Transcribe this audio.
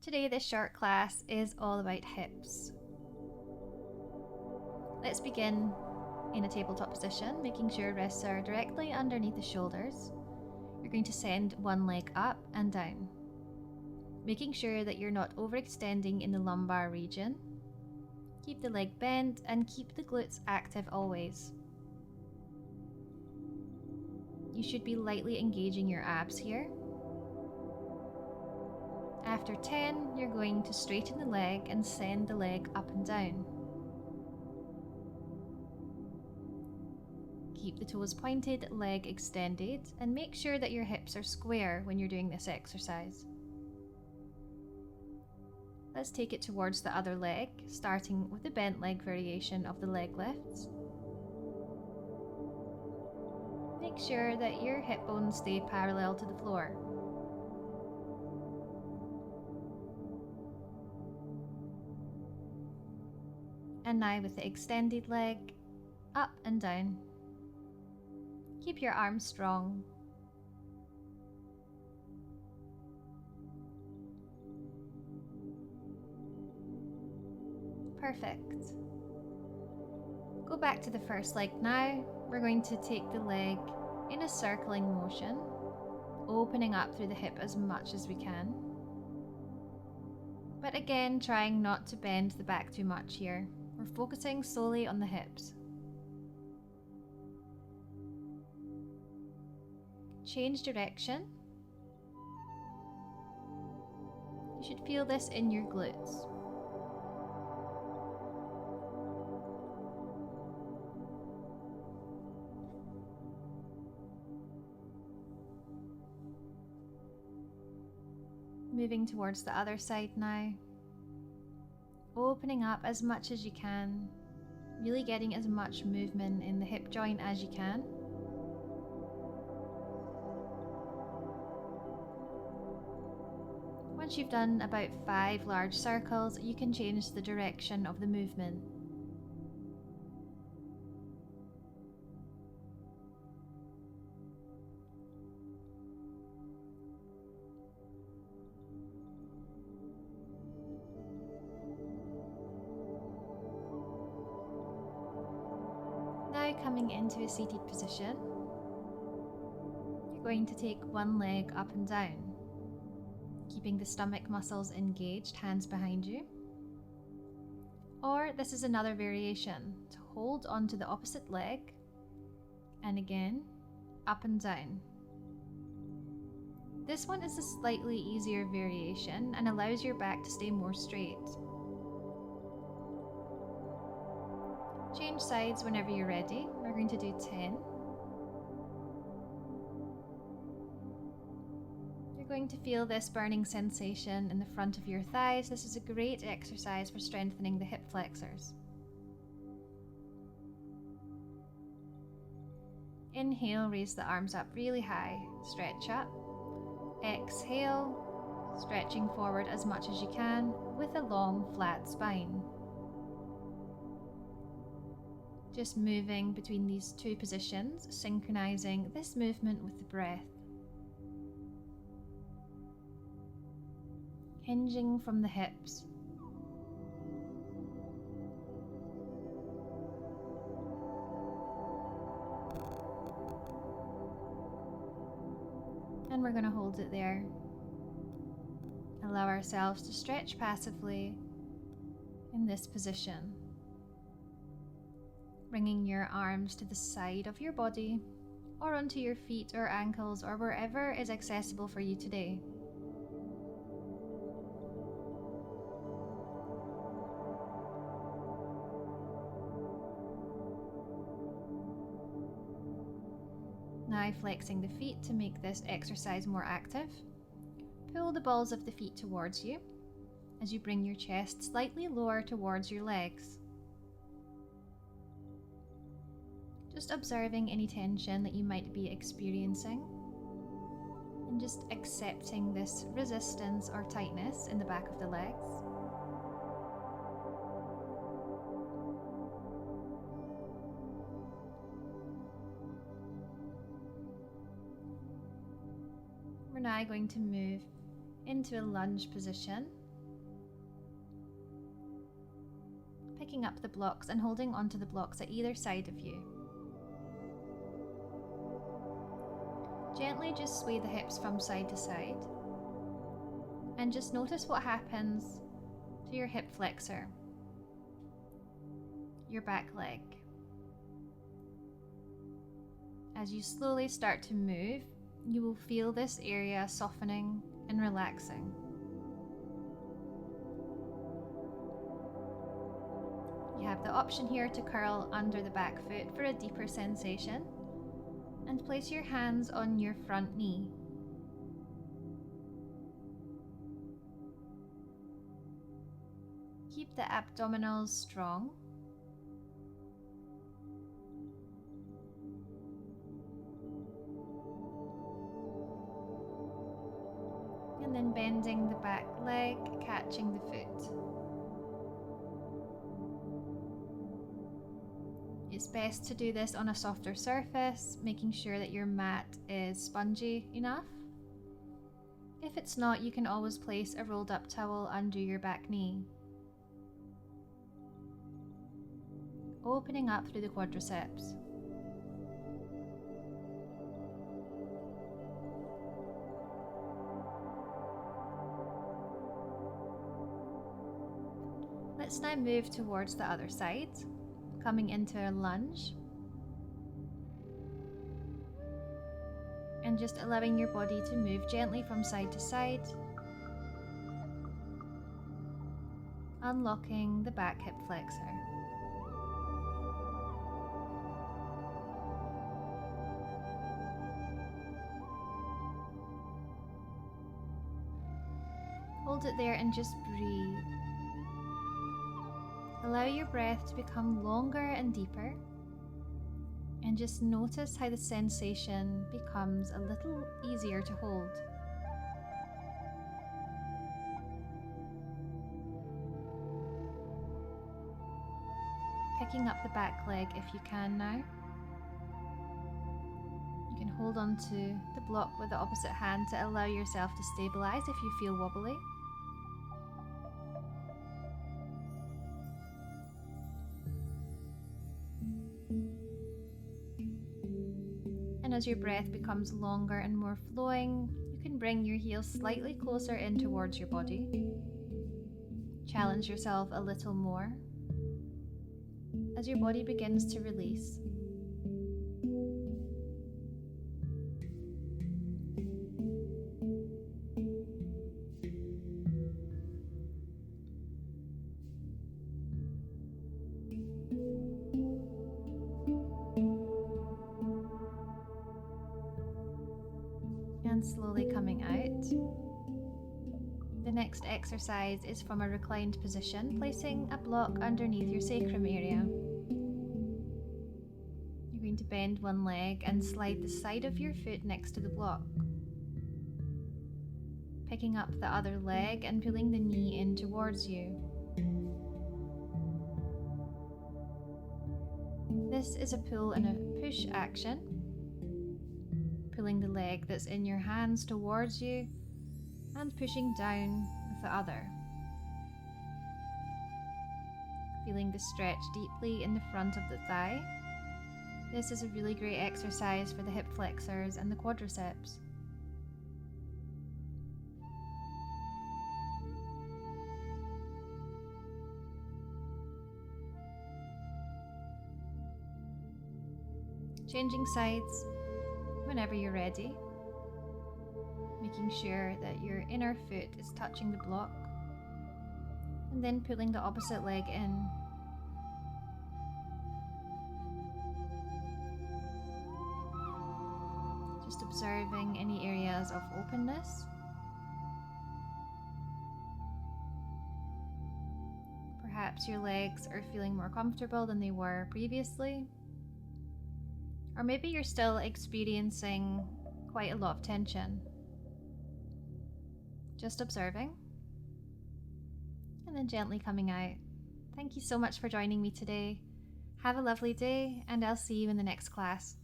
Today this short class is all about hips. Let's begin in a tabletop position, making sure wrists are directly underneath the shoulders. You're going to send one leg up and down, making sure that you're not overextending in the lumbar region. Keep the leg bent and keep the glutes active always. You should be lightly engaging your abs here. After 10, you're going to straighten the leg and send the leg up and down. Keep the toes pointed, leg extended, and make sure that your hips are square when you're doing this exercise. Let's take it towards the other leg, starting with the bent leg variation of the leg lifts. Make sure that your hip bones stay parallel to the floor. And now with the extended leg, up and down. Keep your arms strong. Perfect. Go back to the first leg now. We're going to take the leg in a circling motion, opening up through the hip as much as we can. But again, trying not to bend the back too much here. We're focusing solely on the hips. Change direction. You should feel this in your glutes. Moving towards the other side now. Opening up as much as you can, really getting as much movement in the hip joint as you can. Once you've done about 5 large circles, you can change the direction of the movement. Now coming into a seated position, you're going to take one leg up and down, keeping the stomach muscles engaged, hands behind you. Or this is another variation, to hold onto the opposite leg, and again, up and down. This one is a slightly easier variation and allows your back to stay more straight. Change sides whenever you're ready. We're going to do 10. You're going to feel this burning sensation in the front of your thighs. This is a great exercise for strengthening the hip flexors. Inhale, raise the arms up really high, stretch up. Exhale, stretching forward as much as you can with a long, flat spine. Just moving between these two positions, synchronizing this movement with the breath. Hinging from the hips. And we're going to hold it there. Allow ourselves to stretch passively in this position. Bringing your arms to the side of your body or onto your feet or ankles or wherever is accessible for you today. Now flexing the feet to make this exercise more active. Pull the balls of the feet towards you as you bring your chest slightly lower towards your legs. Just observing any tension that you might be experiencing and just accepting this resistance or tightness in the back of the legs. We're now going to move into a lunge position, picking up the blocks and holding onto the blocks at either side of you. Gently just sway the hips from side to side and just notice what happens to your hip flexor, your back leg. As you slowly start to move, you will feel this area softening and relaxing. You have the option here to curl under the back foot for a deeper sensation and place your hands on your front knee. Keep the abdominals strong. And then bending the back leg, catching the foot. It's best to do this on a softer surface, making sure that your mat is spongy enough. If it's not, you can always place a rolled up towel under your back knee. Opening up through the quadriceps. Let's now move towards the other side, coming into a lunge. And just allowing your body to move gently from side to side, unlocking the back hip flexor. Hold it there and just breathe. Allow your breath to become longer and deeper, and just notice how the sensation becomes a little easier to hold. Picking up the back leg if you can now. You can hold on to the block with the opposite hand to allow yourself to stabilize if you feel wobbly. And as your breath becomes longer and more flowing, you can bring your heels slightly closer in towards your body. Challenge yourself a little more as your body begins to release. And slowly coming out. The next exercise is from a reclined position, placing a block underneath your sacrum area. You're going to bend one leg and slide the side of your foot next to the block. Picking up the other leg and pulling the knee in towards you. This is a pull and a push action. Pulling the leg that's in your hands towards you and pushing down with the other. Feeling the stretch deeply in the front of the thigh. This is a really great exercise for the hip flexors and the quadriceps. Changing sides whenever you're ready, making sure that your inner foot is touching the block, and then pulling the opposite leg in. Just observing any areas of openness. Perhaps your legs are feeling more comfortable than they were previously. Or maybe you're still experiencing quite a lot of tension. Just observing. And then gently coming out. Thank you so much for joining me today. Have a lovely day, and I'll see you in the next class.